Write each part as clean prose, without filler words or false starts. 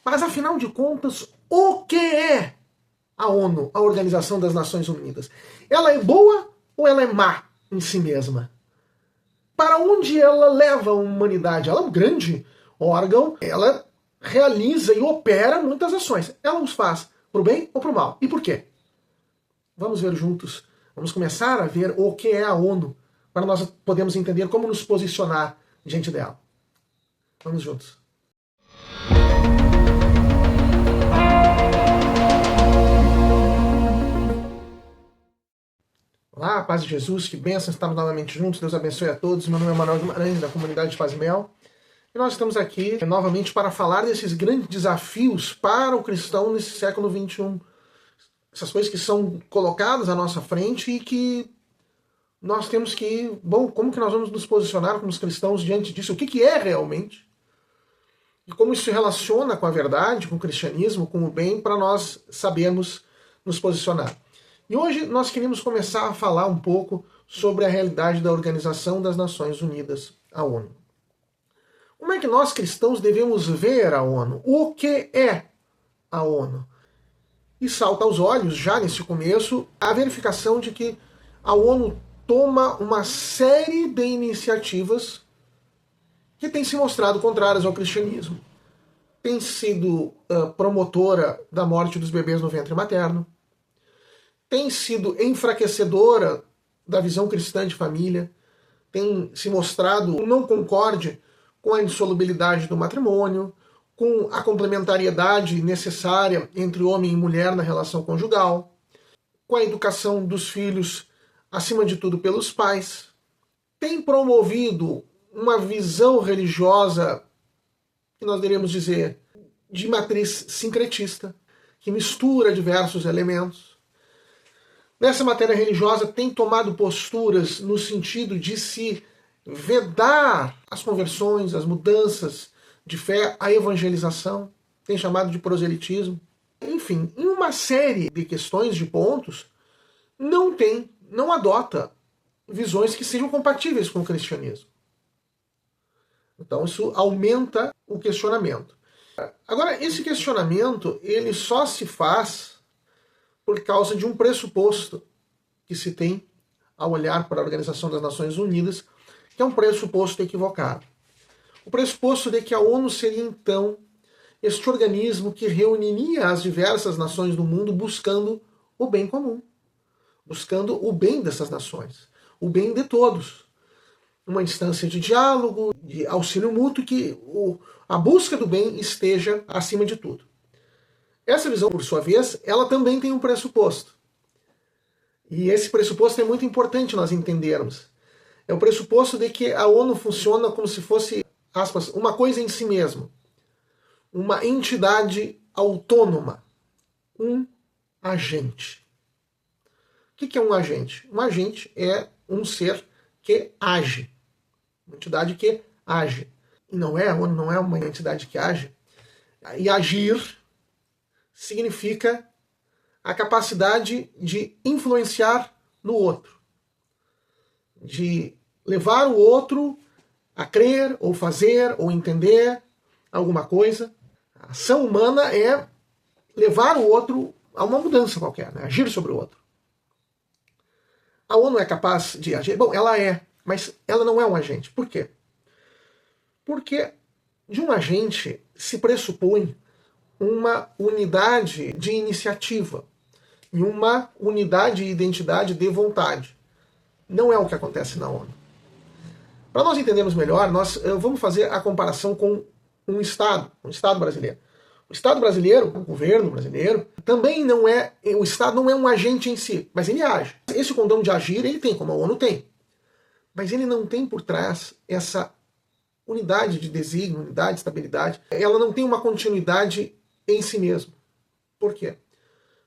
Mas, afinal de contas, o que é a ONU, a Organização das Nações Unidas? Ela é boa ou ela é má em si mesma? Para onde ela leva a humanidade? Ela é um grande órgão, ela realiza e opera muitas ações. Ela os faz para o bem ou para o mal. E por quê? Vamos ver juntos. Vamos começar a ver o que é a ONU, para nós podermos entender como nos posicionar diante dela. Vamos juntos. Olá, paz de Jesus, que bênção estarmos novamente juntos. Deus abençoe a todos. Meu nome é Manuel Guimarães, da comunidade de Paz e Mel. E nós estamos aqui novamente para falar desses grandes desafios para o cristão nesse século XXI. Essas coisas que são colocadas à nossa frente e que nós temos que... Bom, como que nós vamos nos posicionar como cristãos diante disso? O que é realmente? E como isso se relaciona com a verdade, com o cristianismo, com o bem, para nós sabermos nos posicionar. E hoje nós queremos começar a falar um pouco sobre a realidade da Organização das Nações Unidas, a ONU. Como é que nós cristãos devemos ver a ONU? O que é a ONU? E salta aos olhos, já nesse começo, a verificação de que a ONU toma uma série de iniciativas que têm se mostrado contrárias ao cristianismo. Tem sido promotora da morte dos bebês no ventre materno, tem sido enfraquecedora da visão cristã de família, tem se mostrado não concorde com a insolubilidade do matrimônio, com a complementariedade necessária entre homem e mulher na relação conjugal, com a educação dos filhos, acima de tudo, pelos pais. Tem promovido uma visão religiosa, que nós deveríamos dizer, de matriz sincretista, que mistura diversos elementos. Nessa matéria religiosa tem tomado posturas no sentido de se vedar as conversões, as mudanças de fé, a evangelização, tem chamado de proselitismo. Enfim, em uma série de questões, de pontos, não adota visões que sejam compatíveis com o cristianismo. Então isso aumenta o questionamento. Agora, esse questionamento, ele só se faz por causa de um pressuposto que se tem ao olhar para a Organização das Nações Unidas, que é um pressuposto equivocado. O pressuposto de que a ONU seria, então, este organismo que reuniria as diversas nações do mundo buscando o bem comum, buscando o bem dessas nações, o bem de todos. Uma instância de diálogo, de auxílio mútuo, que a busca do bem esteja acima de tudo. Essa visão, por sua vez, ela também tem um pressuposto. E esse pressuposto é muito importante nós entendermos. É o pressuposto de que a ONU funciona como se fosse, aspas, uma coisa em si mesma. Uma entidade autônoma. Um agente. O que é um agente? Um agente é um ser que age. Uma entidade que age. E a ONU não é uma entidade que age. E agir significa a capacidade de influenciar no outro, de levar o outro a crer, ou fazer, ou entender alguma coisa. A ação humana é levar o outro a uma mudança qualquer, né? Agir sobre o outro. A ONU é capaz de agir? Bom, ela é, mas ela não é um agente. Por quê? Porque de um agente se pressupõe uma unidade de iniciativa e uma unidade e identidade de vontade. Não é o que acontece na ONU. Para nós entendermos melhor, nós vamos fazer a comparação com um Estado brasileiro. O Estado brasileiro, o governo brasileiro, também não é, o Estado não é um agente em si, mas ele age. Esse condão de agir ele tem, como a ONU tem. Mas ele não tem por trás essa unidade de desígnio, unidade de estabilidade. Ela não tem uma continuidade em si mesmo. Por quê?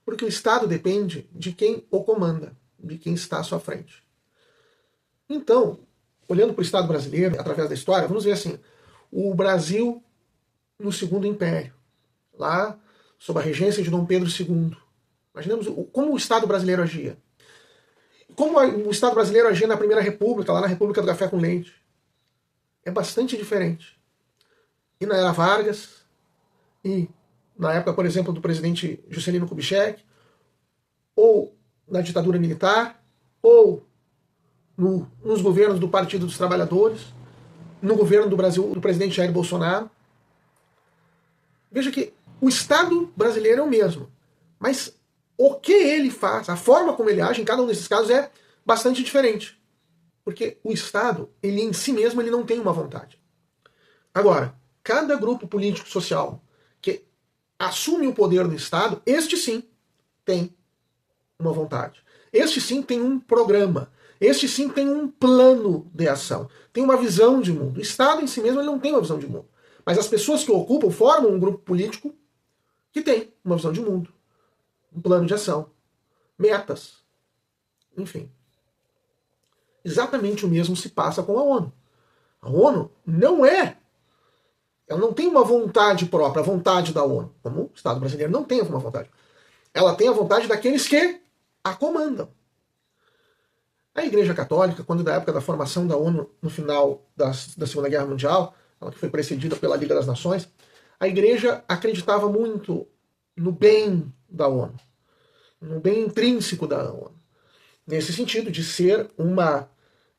Porque o Estado depende de quem o comanda, de quem está à sua frente. Então, olhando para o Estado brasileiro, através da história, vamos ver assim, o Brasil no Segundo Império, lá sob a regência de Dom Pedro II. Imaginemos como o Estado brasileiro agia. Como o Estado brasileiro agia na Primeira República, lá na República do Café com Leite. É bastante diferente. E na Era Vargas, e na época, por exemplo, do presidente Juscelino Kubitschek, ou na ditadura militar, ou nos governos do Partido dos Trabalhadores, no governo do Brasil do presidente Jair Bolsonaro. Veja que o Estado brasileiro é o mesmo, mas o que ele faz, a forma como ele age em cada um desses casos é bastante diferente. Porque o Estado, ele em si mesmo, ele não tem uma vontade. Agora, cada grupo político social que assume o poder do Estado, este sim tem uma vontade. Este sim tem um programa. Este sim tem um plano de ação. Tem uma visão de mundo. O Estado em si mesmo ele não tem uma visão de mundo. Mas as pessoas que o ocupam formam um grupo político que tem uma visão de mundo, um plano de ação, metas, enfim. Exatamente o mesmo se passa com a ONU. A ONU ela não tem uma vontade própria, a vontade da ONU, como o Estado brasileiro não tem uma vontade. Ela tem a vontade daqueles que a comandam. A Igreja Católica, quando da época da formação da ONU, no final da Segunda Guerra Mundial, ela que foi precedida pela Liga das Nações, a Igreja acreditava muito no bem da ONU, no bem intrínseco da ONU, nesse sentido de ser uma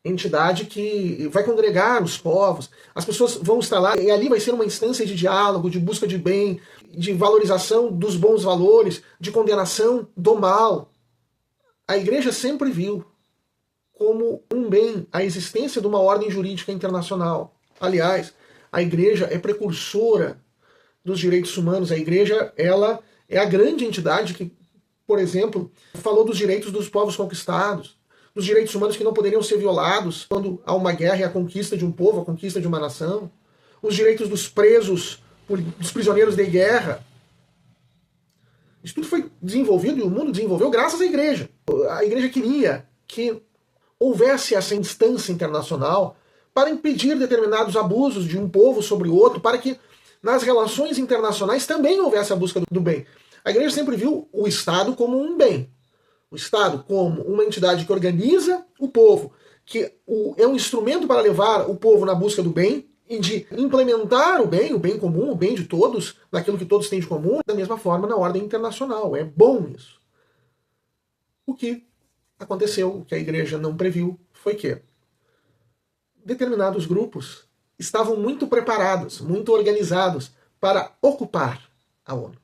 entidade que vai congregar os povos, as pessoas vão estar lá e ali vai ser uma instância de diálogo, de busca de bem, de valorização dos bons valores, de condenação do mal. A Igreja sempre viu como um bem a existência de uma ordem jurídica internacional. Aliás, a Igreja é precursora dos direitos humanos. A Igreja, ela é a grande entidade que, por exemplo, falou dos direitos dos povos conquistados, dos direitos humanos que não poderiam ser violados quando há uma guerra e a conquista de um povo, a conquista de uma nação, os direitos dos presos, dos prisioneiros de guerra. Isso tudo foi desenvolvido e o mundo desenvolveu graças à Igreja. A Igreja queria que houvesse essa instância internacional para impedir determinados abusos de um povo sobre o outro, para que nas relações internacionais também houvesse a busca do bem. A Igreja sempre viu o Estado como um bem. O Estado como uma entidade que organiza o povo, que é um instrumento para levar o povo na busca do bem e de implementar o bem comum, o bem de todos, naquilo que todos têm de comum, da mesma forma na ordem internacional. É bom isso. O que aconteceu, o que a Igreja não previu, foi que determinados grupos estavam muito preparados, muito organizados para ocupar a ONU.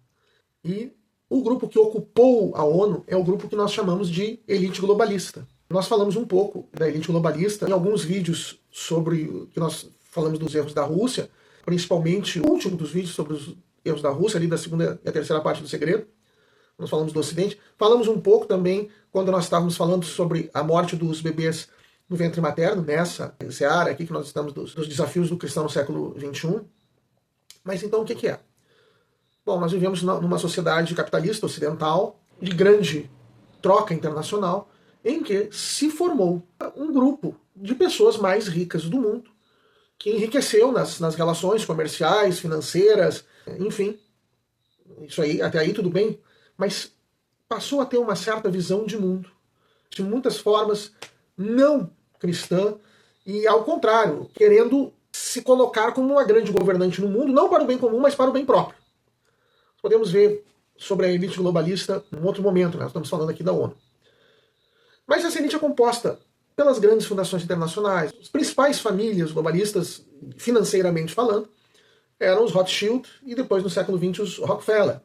E o grupo que ocupou a ONU é o grupo que nós chamamos de elite globalista. Nós falamos um pouco da elite globalista em alguns vídeos sobre que nós falamos dos erros da Rússia, principalmente o último dos vídeos sobre os erros da Rússia, ali da segunda e a terceira parte do segredo. Nós falamos do Ocidente. Falamos um pouco também quando nós estávamos falando sobre a morte dos bebês no ventre materno, nessa seara aqui que nós estamos dos desafios do cristão no século XXI. Mas então o que é? Bom, nós vivemos numa sociedade capitalista ocidental, de grande troca internacional, em que se formou um grupo de pessoas mais ricas do mundo, que enriqueceu nas relações comerciais, financeiras, enfim. Isso aí, até aí tudo bem, mas passou a ter uma certa visão de mundo, de muitas formas não cristã, e ao contrário, querendo se colocar como uma grande governante no mundo, não para o bem comum, mas para o bem próprio. Podemos ver sobre a elite globalista em outro momento, né? Nós estamos falando aqui da ONU. Mas essa elite é composta pelas grandes fundações internacionais. As principais famílias globalistas, financeiramente falando, eram os Rothschild e depois no século XX os Rockefeller.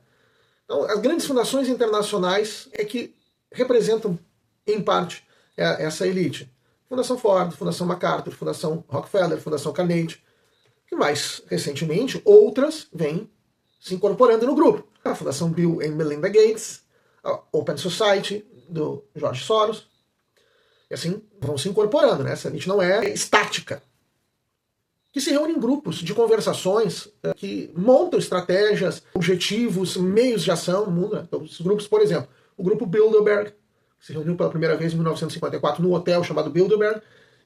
Então, as grandes fundações internacionais é que representam, em parte, essa elite. Fundação Ford, Fundação MacArthur, Fundação Rockefeller, Fundação Carnegie. E mais recentemente, outras vêm se incorporando no grupo. A Fundação Bill e Melinda Gates, a Open Society, do George Soros. E assim vão se incorporando, né? Essa elite não é estática. Que se reúnem em grupos de conversações que montam estratégias, objetivos, meios de ação no mundo. Então, os grupos, por exemplo, o grupo Bilderberg, que se reuniu pela primeira vez em 1954 num hotel chamado Bilderberg,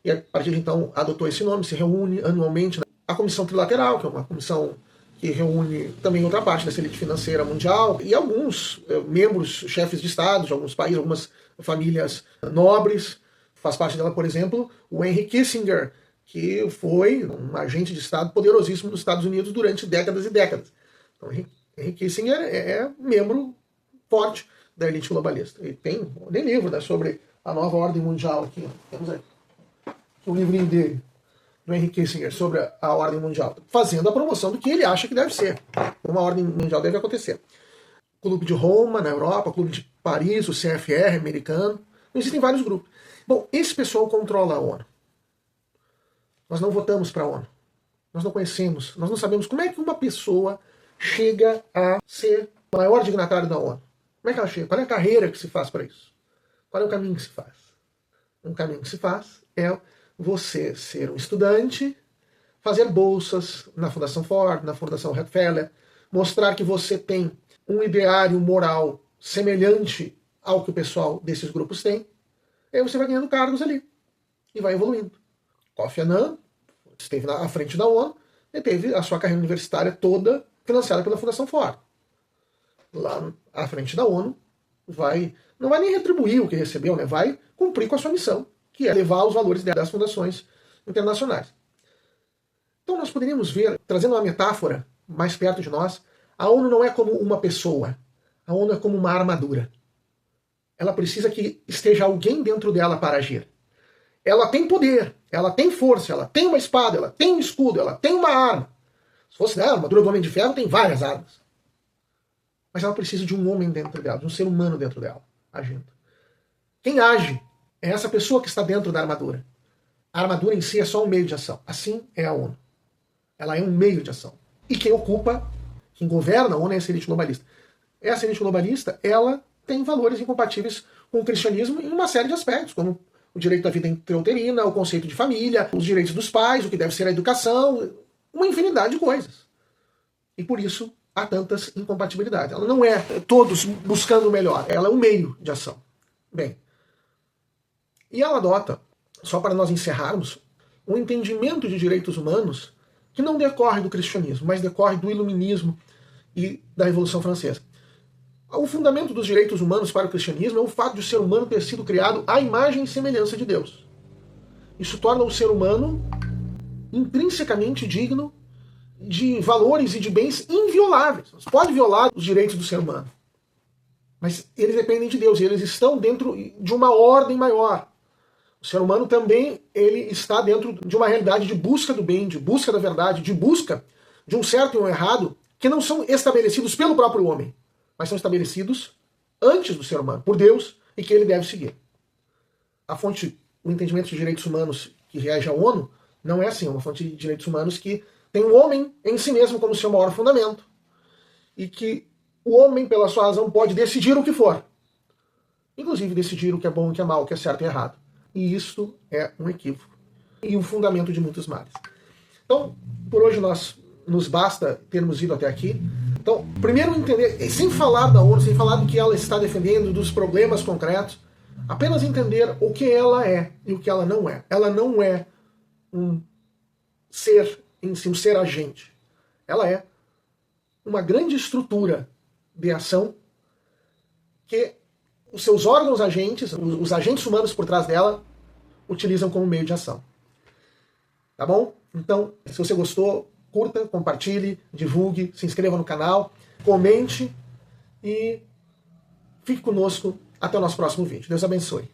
e a partir de então adotou esse nome, se reúne anualmente. A Comissão Trilateral, que é uma comissão que reúne também outra parte dessa elite financeira mundial, e alguns membros, chefes de Estado de alguns países, algumas famílias nobres. Faz parte dela, por exemplo, o Henry Kissinger, que foi um agente de Estado poderosíssimo nos Estados Unidos durante décadas e décadas. Então, Henry Kissinger é membro forte da elite globalista. Ele tem livro, né, sobre a nova ordem mundial aqui. Temos aí um livrinho dele, do Henry Kissinger, sobre a ordem mundial, fazendo a promoção do que ele acha que deve ser. Uma ordem mundial deve acontecer. Clube de Roma, na Europa, Clube de Paris, o CFR americano. Existem vários grupos. Bom, esse pessoal controla a ONU. Nós não votamos para a ONU. Nós não conhecemos, nós não sabemos como é que uma pessoa chega a ser o maior dignatário da ONU. Como é que ela chega? Qual é a carreira que se faz para isso? Qual é o caminho que se faz? Um caminho que se faz é você ser um estudante, fazer bolsas na Fundação Ford, na Fundação Rockefeller, mostrar que você tem um ideário moral semelhante ao que o pessoal desses grupos tem, e aí você vai ganhando cargos ali e vai evoluindo. Kofi Annan esteve à frente da ONU e teve a sua carreira universitária toda financiada pela Fundação Ford. Lá à frente da ONU, não vai nem retribuir o que recebeu, né? Vai cumprir com a sua missão, que é levar os valores das fundações internacionais. Então nós poderíamos ver, trazendo uma metáfora mais perto de nós, a ONU não é como uma pessoa, a ONU é como uma armadura. Ela precisa que esteja alguém dentro dela para agir. Ela tem poder, ela tem força, ela tem uma espada, ela tem um escudo, ela tem uma arma. Se fosse a armadura do Homem de Ferro, tem várias armas. Mas ela precisa de um homem dentro dela, de um ser humano dentro dela, agindo. Quem age é essa pessoa que está dentro da armadura. A armadura em si é só um meio de ação. Assim é a ONU. Ela é um meio de ação. E quem governa a ONU é essa elite globalista. Essa elite globalista, ela tem valores incompatíveis com o cristianismo em uma série de aspectos, como o direito à vida intrauterina, o conceito de família, os direitos dos pais, o que deve ser a educação, uma infinidade de coisas. E por isso há tantas incompatibilidades. Ela não é todos buscando o melhor, ela é um meio de ação. Bem, e ela adota, só para nós encerrarmos, um entendimento de direitos humanos que não decorre do cristianismo, mas decorre do iluminismo e da Revolução Francesa. O fundamento dos direitos humanos para o cristianismo é o fato de o ser humano ter sido criado à imagem e semelhança de Deus. Isso torna o ser humano intrinsecamente digno de valores e de bens invioláveis. Você pode violar os direitos do ser humano, mas eles dependem de Deus e eles estão dentro de uma ordem maior. O ser humano também ele está dentro de uma realidade de busca do bem, de busca da verdade, de busca de um certo e um errado que não são estabelecidos pelo próprio homem, mas são estabelecidos antes do ser humano, por Deus, e que ele deve seguir. A fonte, o entendimento de direitos humanos que rege à ONU, não é assim, é uma fonte de direitos humanos que tem o homem em si mesmo como seu maior fundamento, e que o homem, pela sua razão, pode decidir o que for. Inclusive decidir o que é bom e o que é mal, o que é certo e errado. E isso é um equívoco. E um fundamento de muitos males. Então, por hoje nos basta termos ido até aqui. Então, primeiro entender, sem falar da ONU, sem falar do que ela está defendendo, dos problemas concretos, apenas entender o que ela é e o que ela não é. Ela não é um ser em si, um ser agente. Ela é uma grande estrutura de ação que os seus órgãos agentes, os agentes humanos por trás dela, utilizam como meio de ação. Tá bom? Então, se você gostou, curta, compartilhe, divulgue, se inscreva no canal, comente e fique conosco até o nosso próximo vídeo. Deus abençoe.